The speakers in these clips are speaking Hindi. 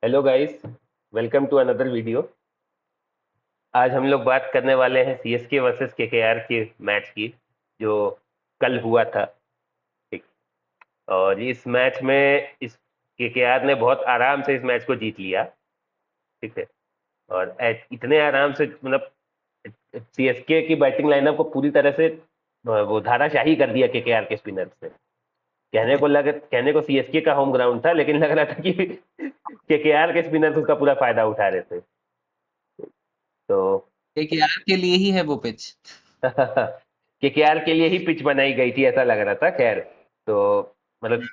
Hello guys, welcome to another video. आज हम लोग बात करने वाले हैं सीएसके वर्सेस केकेआर के मैच की, जो कल हुआ था। ठीक। और इस मैच में इस केकेआर ने बहुत आराम से इस मैच को जीत लिया। ठीक है। और इतने आराम से, मतलब सीएसके की बैटिंग लाइनअप को पूरी तरह से वो धाराशाही कर दिया केकेआर के स्पिनर्स ने। कहने को सीएसके का होम ग्राउंड था, लेकिन लग रहा था कि केकेआर के स्पिनर्स उसका पूरा फायदा उठा रहे थे। तो केकेआर के लिए ही है वो पिच। केकेआर के लिए ही पिच बनाई गई थी, ऐसा लग रहा था। खैर, तो मतलब,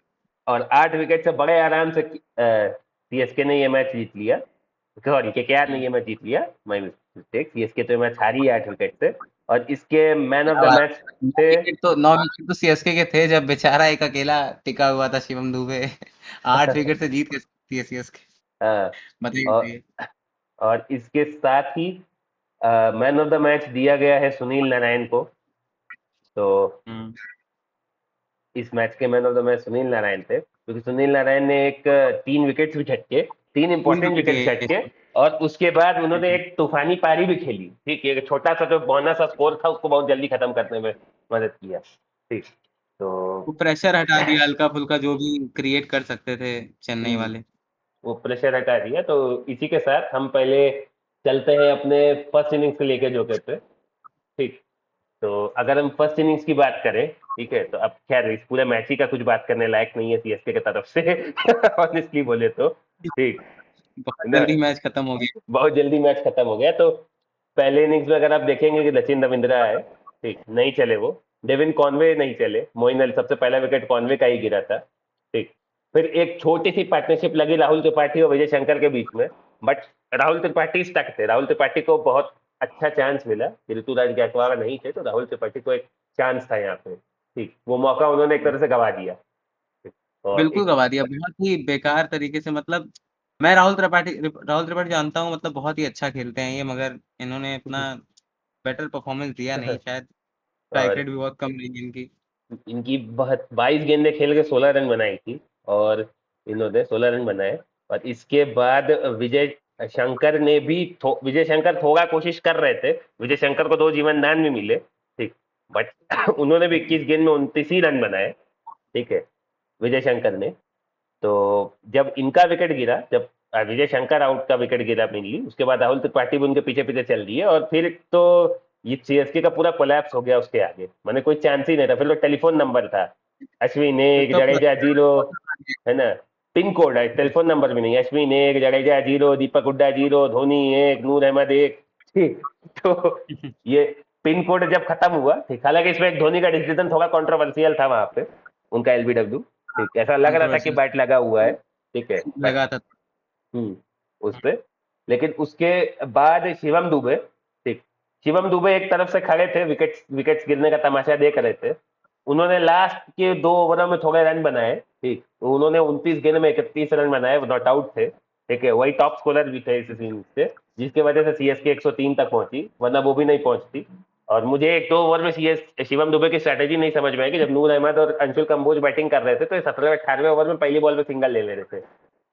और 8 विकेट से बड़े आराम से सीएसके ने ये मैच जीत लिया। सॉरी, केकेआर ने ये मैच जीत लिया। My mistake. सीएसके तो ये मैच हारी है 8 विकेट से। और इसके मैन ऑफ क्या द बात मैच है। थे। 9 विकेट तो सीएसके के थे जब बेचारा एक अकेला टिका हुआ था शिवम दुबे। 8 विकेट से जीत के सकती है सीएसके। हाँ, बताइए और बताइए। इसके साथ ही मैन ऑफ द मैच दिया गया है सुनील नारायण को। तो हम्म। इस मैच के man of the match Sunil Narayan थे, क्योंकि सुनील नारायण ने 3 विकेट भी झटके, 3 इंपॉर्टेंट 3 विकेट विकेट लिए झटके। और उसके बाद उन्होंने एक तूफानी पारी भी खेली। ठीक है, एक छोटा सा जो बोनस सा स्कोर था उसको बहुत जल्दी खत्म करने में मदद किया। ठीक। तो वो प्रेशर हटा दिया, हल्का फुल्का जो भी क्रिएट कर सकते थे चेन्नई हम्म, वाले। वो प्रेशर हटा दिया। तो इसी के साथ हम पहले चलते हैं अपने फर्स्ट इनिंग्स को लेके जो कहते हैं। ठीक। तो अगर हम फर्स्ट इनिंग्स की बात करें, ठीक है, तो अब खैर इस पूरे मैच ही का कुछ बात करने लायक नहीं है सीएसके की तरफ से। ऑनेस्टली बोले तो। ठीक बहुत है ना। जल्दी मैच खत्म हो गया। बहुत जल्दी मैच खत्म हो गया। तो पहले इनिंग्स में अगर आप देखेंगे कि सचिन रविंद्रा है, ठीक, नहीं चले वो। डेविन कॉनवे नहीं चले। मोइन अली, सबसे पहला विकेट कॉनवे का ही गिरा था। ठीक। फिर एक छोटी सी पार्टनरशिप लगी राहुल त्रिपाठी और विजय शंकर के बीच में। बट राहुल त्रिपाठी स्टक थे। राहुल त्रिपाठी को बहुत अच्छा चांस मिला। ऋतुराज गायकवाड़ नहीं थे, तो राहुल त्रिपाठी को एक चांस था यहाँ पे। ठीक, वो मौका उन्होंने एक तरह से गवा दिया। ठीक, और बिल्कुल एक गवा दिया, बहुत ही बेकार तरीके से। मतलब मैं राहुल त्रिपाठी जानता हूँ, मतलब बहुत ही अच्छा खेलते हैं ये, मगर इन्होंने अपना बेटर परफॉर्मेंस दिया नहीं शायद। स्ट्राइक और रेट भी बहुत कम रही है इनकी। इनकी बहुत 22 गेंदें खेल के 16 रन बनाई थी। और इन्होंने 16 रन बनाए। और इसके बाद विजय शंकर ने भी विजय शंकर थोड़ा कोशिश कर रहे थे। विजय शंकर को 2 जीवन दान भी मिले। ठीक। बट उन्होंने भी 21 गेंद में 29 ही रन बनाए। ठीक है, विजय शंकर ने। तो जब इनका विकेट गिरा, जब विजय शंकर आउट का विकेट गिरा मेनली, उसके बाद राहुल त्रिपाठी भी उनके पीछे पीछे चल दिए। और फिर तो ये सीएसके का पूरा कोलैप्स हो गया उसके आगे। मैंने कोई चांस ही नहीं था। फिर तो टेलीफोन नंबर था, अश्विन फिर 1, तो जडेजा 0, है ना। पिन कोड है, टेलीफोन नंबर भी नहीं। अश्विन 1, जडेजा 0, दीपक हुड्डा 0, धोनी 1, नूर अहमद 1। ठीक। तो ये पिन कोड जब खत्म हुआ, ठीक, हालांकि इसमें एक धोनी का डिसीजन थोड़ा कंट्रोवर्शियल था वहां पे, उनका एलबीडब्ल्यू। ठीक, ऐसा लग रहा था कि कंट्रोवर्शियल बैट लगा हुआ है। ठीक है, बट लगा था। हम्म, उस पे। लेकिन उसके बाद शिवम दुबे, ठीक, शिवम दुबे एक तरफ से खड़े थे, विकेट विकेट्स गिरने का तमाशा देख रहे थे। उन्होंने लास्ट के 2 ओवरों में थोड़े रन बनाए। ठीक, तो उन्होंने 29 गेंद में 31 रन बनाए, वो नॉट आउट थे। ठीक है, वही टॉप स्कोरर भी थे इस इनिंग्स से, जिसकी वजह से सीएसके 103 तक पहुंची, वरना वो भी नहीं पहुंचती। और मुझे 1-2 ओवर में शिवम दुबे की स्ट्रैटेजी नहीं समझ में आई कि जब नूर अहमद और अंशुल कंबोज बैटिंग कर रहे थे, तो 17वें 18वें ओवर में पहली बॉल पे सिंगल ले ले रहे थे।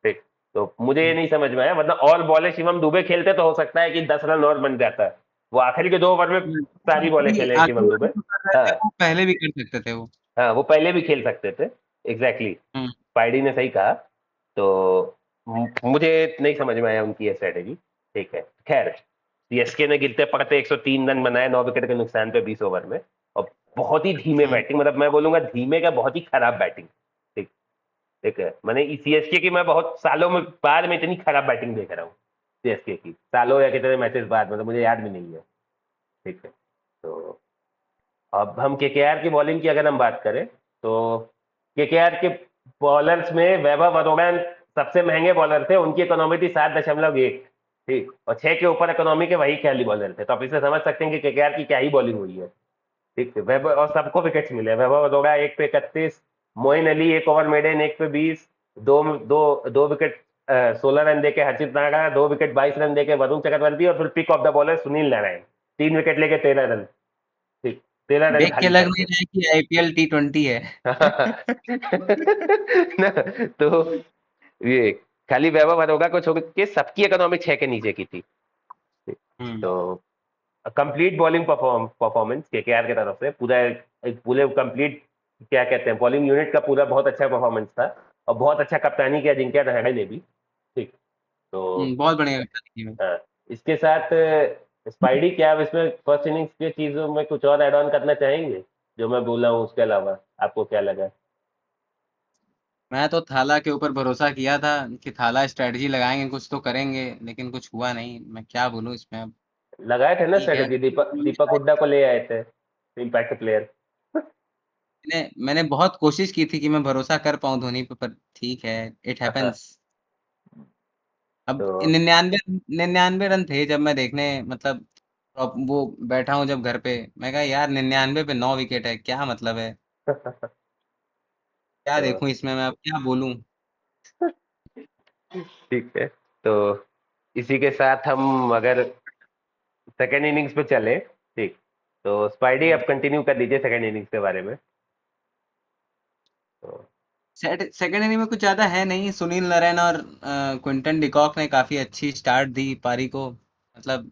ठीक। तो मुझे ये नहीं समझ में आया, मतलब ऑल बॉलें शिवम दुबे खेलते तो हो सकता है कि 10 रन और बन जाता है। वो आखिरी के 2 ओवर में सारी बॉलें खेले हैं शिवम आखिरी दुबे। में जो कर रहे थे हाँ, वो पहले भी कर सकते थे वो। हाँ, वो पहले भी खेल सकते थे। एग्जैक्टली exactly, हम्म। पाइडी ने सही कहा। तो मुझे नहीं समझ में आया उनकी ये स्ट्रेटेजी। ठीक है, खैर, सीएसके ने गिरते पड़ते 103 रन बनाए 9 विकेट के नुकसान पे 20 ओवर में। और बहुत ही धीमे हम्म। बैटिंग, मतलब मैं बोलूंगा धीमे का बहुत ही खराब बैटिंग। ठीक। ठीक है, मैंने सीएसके की मैं बहुत सालों में बाद में इतनी खराब बैटिंग देख रहा हूँ। सीएसके की सालों या कितने मैचेस बाद, मतलब मुझे याद भी नहीं है। ठीक है। तो अब हम केकेआर की बॉलिंग की अगर हम बात करें, तो केकेआर के बॉलर्स में वैभव अरोड़ा सबसे महंगे बॉलर थे। उनकी इकोनॉमी थी 7.1। ठीक, और 6 के ऊपर इकोनॉमी के वही ख्याली बॉलर थे। तो आप इसे समझ सकते हैं कि केकेआर की क्या ही बॉलिंग हुई है। ठीक है, वैभव, और सबको विकेट्स मिले। वैभव अरोड़ा 1 पे 31, मोइन अली 1 ओवर मेडन 1 पे 20, दो दो दो विकेट 16 रन देके हर्षित नागा, 2 विकेट 22 रन देके वरुण चक्रवर्ती, और फिर pick of the bowler Sunil Narayan, 3 wicket लेके 13 रन। ठीक, 13 रन देख के खाली लग नहीं करके। रहा है कि आईपीएल T20 है। ना, तो ये खाली वैभव हरोगा को छोड़ के सबकी इकोनॉमी 6 के नीचे की थी। हम्म। तो कंप्लीट बॉलिंग परफॉर्मेंस केकेआर की तरफ से पूरा एक पूरे कंप्लीट क्या कहते हैं बॉलिंग यूनिट का पूरा बहुत अच्छा परफॉर्मेंस था। और बहुत अच्छा कप्तानी किया अजिंक्य रहाणे ने भी। ठीक। तो बहुत बढ़िया कप्तानी की। हाँ, इसके साथ स्पाइडी क्या आप इसमें फर्स्ट इनिंग्स की चीजों में कुछ और ऐड ऑन करना चाहेंगे जो मैं बोला हूँ उसके अलावा आपको क्या लगा? मैं तो थाला के ऊपर भरोसा किया था कि थाला स्ट्रेटजी लगाएंगे, कुछ तो करेंगे, लेकिन कुछ हुआ नहीं। मैं क्या बोलूं इसमें अब। लगाए थे ना ठीक है। स्ट्रेटेजी दीपक दीपक हुड्डा को ले आए थे इम्पैक्ट प्लेयर। मैंने बहुत कोशिश की थी कि मैं भरोसा कर पाऊं धोनी पे, पर ठीक है, इट हैपेंस। अब तो 99 रन थे जब मैं देखने मतलब अब वो बैठा हूँ जब घर पे, मैं कहा यार 99 पे 9 विकेट है, क्या मतलब है, क्या तो देखूं इसमें, मैं अब क्या बोलूं। ठीक है। तो इसी के साथ हम अगर सेकेंड इनिंग्स पे चले। ठीक। तो स्पाइडी आप कंटिन्यू कर लीजिए सेकेंड इनिंग्स के बारे में। तो सेकंड इनिंग में कुछ ज्यादा है नहीं। सुनील नारायण और क्विंटन डिकॉक ने काफी अच्छी स्टार्ट दी पारी को। मतलब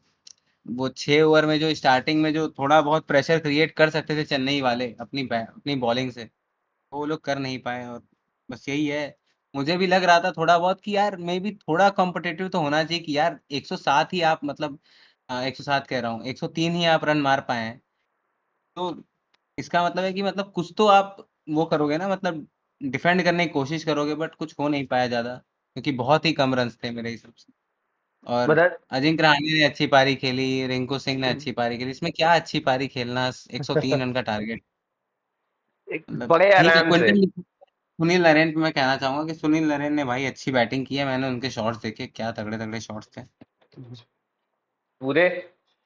वो 6 ओवर में जो स्टार्टिंग में जो थोड़ा बहुत प्रेशर क्रिएट कर सकते थे चेन्नई वाले अपनी बॉलिंग से, वो लोग कर नहीं पाए। और बस यही है। मुझे भी लग रहा था थोड़ा बहुत कि यार मे भी थोड़ा कॉम्पिटिटिव तो होना चाहिए कि यार 107 ही आप मतलब 107 कह रहा हूँ, 103 ही आप रन मार पाए हैं। तो इसका मतलब है कि मतलब कुछ तो आप वो करोगे ना, मतलब डिफेंड करने की कोशिश करोगे, बट कुछ हो नहीं पाया ज्यादा, क्योंकि बहुत ही कम रन थे मेरे हिसाब से। और मतलब अजिंक्य रहाणे ने अच्छी पारी खेली, रिंकू सिंह ने अच्छी पारी खेली, इसमें क्या अच्छी पारी खेलना, 103 रन का टारगेट। एक मतलब बड़े ठीक है, आराम से क्विंटन सुनील नरेन पे मैं कहना चाहूंगा कि सुनील नरेन ने भाई अच्छी बैटिंग की है। मैंने उनके शॉट्स देखे, क्या तगड़े तगड़े शॉट्स थे। पूरे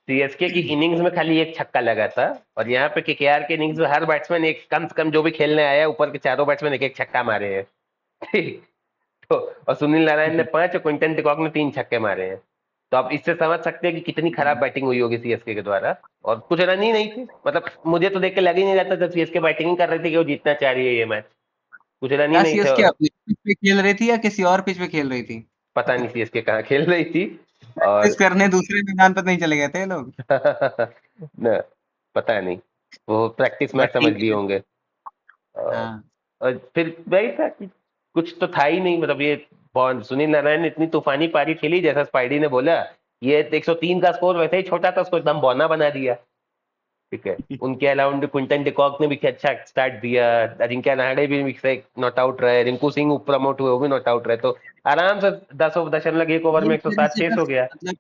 सीएसके की इनिंग्स में खाली एक छक्का लगा था। और यहाँ पे केकेआर के इनिंग्स में हर बैट्समैन एक कम से कम जो भी खेलने आया ऊपर के चारों बैट्समैन एक एक छक्का मारे हैं। ठीक। तो और सुनील नारायण ने 5 और क्विंटन डिकॉक ने 3 छक्के मारे हैं। तो आप इससे समझ सकते हैं कि कितनी खराब बैटिंग हुई होगी सीएसके के द्वारा। और कुछ रन ही नहीं थे मतलब मुझे तो देख के लग ही नहीं रहा था जब सीएसके बैटिंग ही कर रही थी कि वो जीतना चाह रही है ये मैच। कुछ रन ही क्या नहीं थे सीएसके और अपनी पिच पे खेल रही थी या किसी और पिच पे खेल रही थी? पता नहीं सीएसके कहाँ खेल रही थी। प्रैक्टिस और करने दूसरे मैदान पर नहीं चले गए थे ये लोग? न, पता नहीं वो प्रैक्टिस मैच बट समझ ठीक लिए है। होंगे। और हाँ। और फिर वही था कि कुछ तो था ही नहीं मतलब ये सुनील नारायण ने इतनी तूफानी पारी खेली जैसा स्पाइडी ने बोला। ये 103 का स्कोर वैसे ही छोटा था उसको एकदम बौना बना दिया। ठीक है। उनके अलावा क्विंटन डिकॉक ने भी अच्छा स्टार्ट दिया। अजिंक्य रहाणे भी नॉट आउट रहे रिंकू सिंह प्रमोट हुए वो भी नॉट आउट रहे तो आराम से 10.1 ओवर ये में एक तरह 107 से चेस हो बस गया। मतलब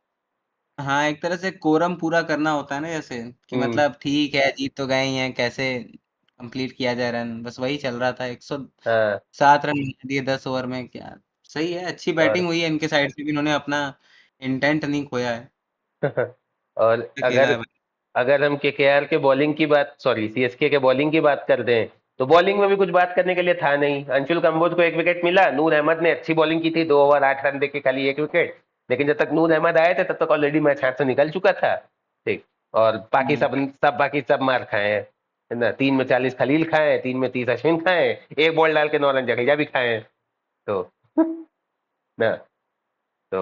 हाँ, एक तरह से कोरम पूरा करना होता है ना, जैसे कि हम्म। मतलब ठीक है, जीत तो गए ही हैं, कैसे कंप्लीट किया जाए रन, बस वही चल रहा था। 107 रन बना दिए 10 ओवर में, क्या सही है। अच्छी हाँ। बैटिंग हुई है इनके साइड से भी, इन्होंने अपना इंटेंट नहीं खोया है। और और अच्छा खेला अगर है भाई। अगर हम केकेआर के बॉलिंग की बात सॉरी सीएसके के बॉलिंग की बात कर दें तो बॉलिंग में भी कुछ बात करने के लिए था नहीं। अंशुल कंबोज को 1 विकेट मिला। नूर अहमद ने अच्छी बॉलिंग की थी 2 ओवर 8 रन देके खाली 1 विकेट। लेकिन जब तक नूर अहमद आए थे तब तक ऑलरेडी मैच हाथ से निकल चुका था। ठीक। और बाकी हम्म। बाकी सब मार खाए हैं। है ना 3 में 40 खलील खाए हैं 3 में 30 अश्विन खाए हैं एक बॉल डाल के 9 रन जडेजा भी खाए हैं। तो ना तो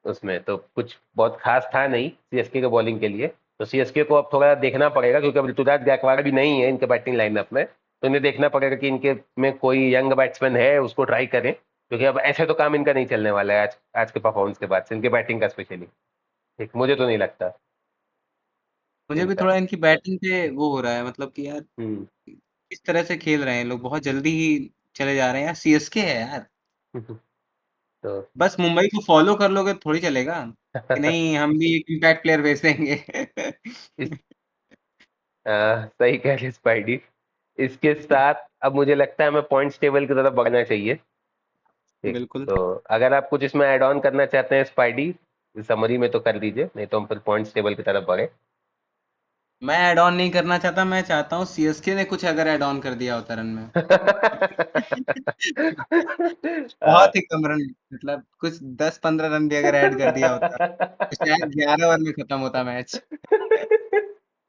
उसमें तो कुछ बहुत खास था नहीं सीएसके के बॉलिंग के लिए। तो सीएसके को अब थोड़ा देखना पड़ेगा क्योंकि अब ऋतुराज गायकवाड़ भी नहीं है इनके बैटिंग लाइनअप में तो इन्हें देखना पड़ेगा कि इनके में कोई यंग बैट्समैन है उसको ट्राई करें क्योंकि अब ऐसे तो काम इनका नहीं चलने वाला है आज आज के परफॉर्मेंस के बाद से इनके बैटिंग का स्पेशली। ठीक मुझे तो नहीं लगता मुझे भी इनका। थोड़ा इनकी बैटिंग पे वो हो रहा है, मतलब कि यार हम्म। इस तरह से खेल रहे हैं लोग, बहुत जल्दी ही चले जा रहे हैं यार। सीएसके है यार। तो बस मुंबई को फॉलो कर लोगे तो थोड़ी चलेगा कि नहीं हम भी एक इम्पैक्ट प्लेयर भेज देंगे। इस सही कह रहे स्पाइडी। इसके साथ अब मुझे लगता है हमें पॉइंट्स टेबल की तरफ बढ़ना चाहिए। ठीक। बिल्कुल। तो अगर आप कुछ इसमें ऐड ऑन करना चाहते हैं स्पाइडी समरी में तो कर दीजिए नहीं तो हम फिर पॉइंट्स टेबल की तरफ बढ़े। मैं ऐड ऑन नहीं करना चाहता, मैं चाहता हूँ सीएसके ने कुछ अगर ऐड ऑन कर दिया होता रन में। बहुत ही कम रन, मतलब कुछ 10-15 रन भी अगर ऐड कर दिया होता तो शायद 11 ओवर में खत्म होता मैच।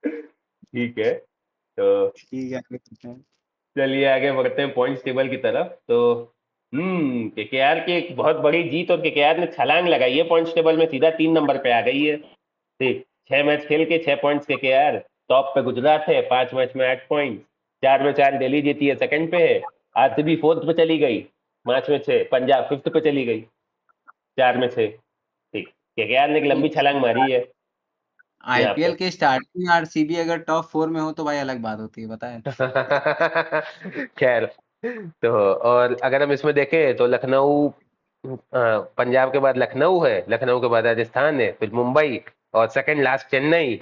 ठीक है। तो ठीक है, आगे चलते हैं। चलिए आगे बढ़ते हैं पॉइंट्स टेबल की तरफ। तो केकेआर की एक बहुत बड़ी जीत, और केकेआर ने छलांग लगाई है पॉइंट्स टेबल में, सीधा 3 नंबर पे आ गई है। ठीक, 6 मैच खेल के 6 पॉइंट्स केकेआर। टॉप पे गुजरात है 5 मैच में 8 पॉइंट। 4 में 4 दिल्ली जीती है, सेकंड पे है। आरसीबी फोर्थ पे चली गई 5 में 6। पंजाब फिफ्थ पे चली गई 4 में 6। ठीक, केकेआर ने एक लंबी छलांग मारी है यहाँ आईपीएल पे। के स्टार्टिंग में आरसीबी अगर टॉप 4 में हो तो भाई अलग बात होती है, बताए। खैर, तो और अगर हम इसमें देखें तो लखनऊ, पंजाब के बाद लखनऊ है, लखनऊ के बाद राजस्थान है, फिर मुंबई, और second last Chennai.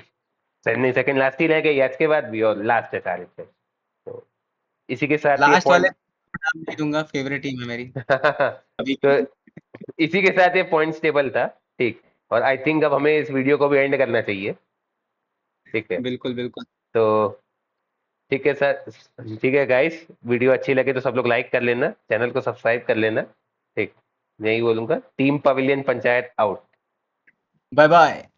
Chennai second last ही रह गई आज के बाद भी, और लास्ट है सारे पे। तो इसी के साथ ये लास्ट वाले पॉइंट का नाम नहीं दूंगा, फेवरेट टीम है मेरी अभी। तो इसी के साथ ये पॉइंट्स टेबल था। ठीक, और आई थिंक अब हमें इस वीडियो को भी एंड करना चाहिए। ठीक है, बिल्कुल बिल्कुल। तो ठीक है सर। ठीक है गाइस, वीडियो अच्छी लगे तो सब लोग लाइक कर लेना, चैनल को सब्सक्राइब कर लेना। ठीक, यही बोलूंगा, team pavilion Panchayat out. Bye bye.